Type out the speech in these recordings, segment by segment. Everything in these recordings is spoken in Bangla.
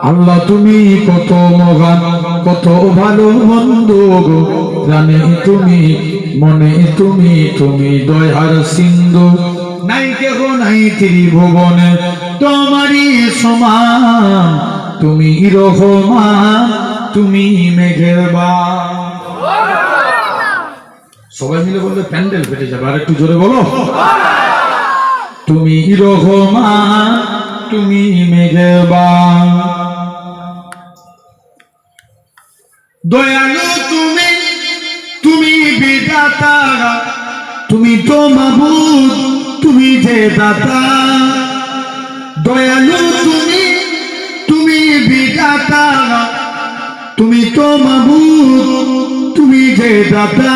আল্লাহ তুমি কত মহান, কত ভালো মন্দ গো, জানে তুমি, মনে তুমি, তুমি দয়ার সিন্ধু। নাই কেহ নাই ত্রিভুবনে তোমারই সমান, তুমি রহমান, তুমি মেহেরবান। সবাই মিলে বললে প্যান্ডেল ফেটে যাবে, আর একটু জোরে বলো। তুমি রহমান, তুমি মেহেরবান, দয়ালু তুমি, তুমি বিধাতা, তুমি তো মাবুদ, তুমি যে দাতা। দয়ালু তুমি, তুমি বিধাতা, তুমি তো মাবুদ, তুমি যে দাতা।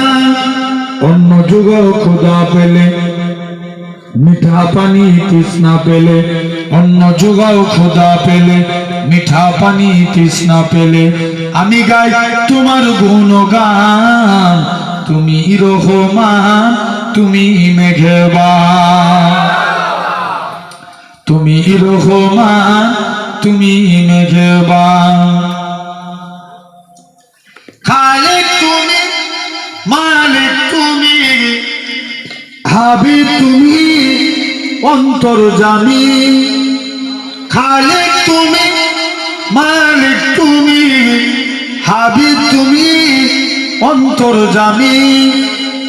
অন্য যুগ খোদা পেলে, মিঠা পানি তৃষ্ণা পেলে, অন্য যুগাও খোদা পেলে, মিঠা পানি তৃষ্ণা পেলে, আমি গাই তোমার গুণগান, তুমি রহমান, তুমি মেহেরবান, তুমি রহমান, তুমি মেহেরবান। খালিক তুমি, মালিক তুমি, হাবিব তুমি, অন্তর্যামী। খালিক তুমি, মালিক তুমি, হাবিব তুমি, অন্তর্যামী।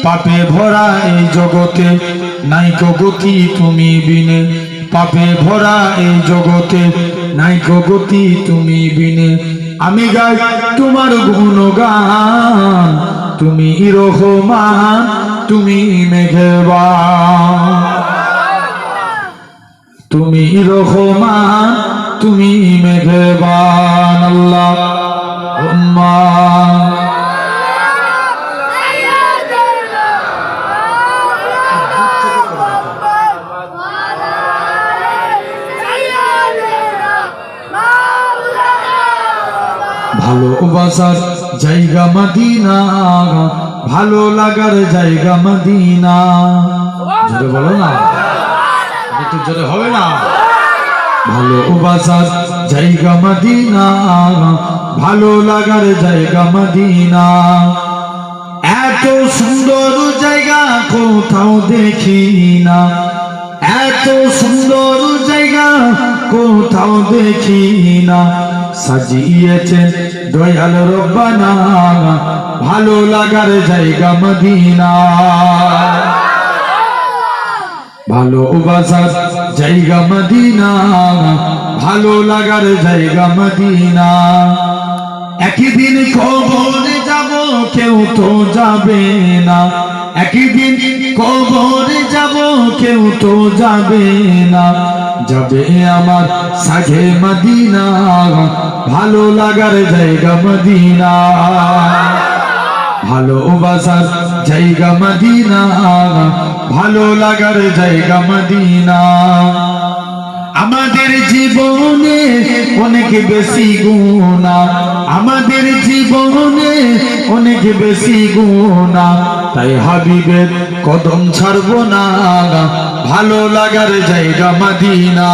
পাপে ভরা এই জগতে নাইকো গতি তুমি বিনে, পাপে ভরা এই জগতে নাইকো গতি তুমি বিনে, আমি গাই তোমার গুণগান, তুমি রহমান, তুমি মেহেরবান, তুমি রহমান, তুমি মেহেরবান। আল্লাহুম্মা ভালোবাসার জায়গা মদিনা, ভালো লাগার জায়গা মদিনা। জোরে বলো না, একটু জোরে হবে না। ভালোবাসার জায়গা মদিনা, ভালো লাগার জায়গা মদিনা। এত সুন্দর জায়গা কোথাও দেখি না, এত সুন্দর জায়গা কোথাও দেখি না। সাজিয়েছেন দয়াল রব্বানা, ভালো লাগার জায়গা মদিনা। ভালোবাসার জায়গা মদিনা, ভালো লাগার জায়গা মদিনা। একদিন কবরে যাব, কেউ তো যাবে না, একদিন কবরে যাব, কেউ তো যাবে না। যাবে আমার সাজে মদিনা, ভালো লাগার জায়গা মদিনা। ভালোবাসার জায়গা মদিনা, ভালো লাগার জায়গা মদিনা। আমাদের জীবনে অনেক বেশি গুনাহ, আমাদের জীবনে অনেক বেশি গুনাহ, তাই হাবিবের কদম ছাড়বো না, ভালো লাগার জায়গা মদিনা।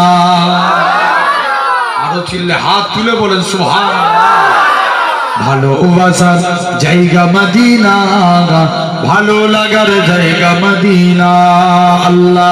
আরো চিল্লে হাত তুলে বলেন সুবহানাল্লাহ। ভালোবাসার জায়গা মদিনা, ভালো লাগার জায়গা মদিনা। আল্লাহ।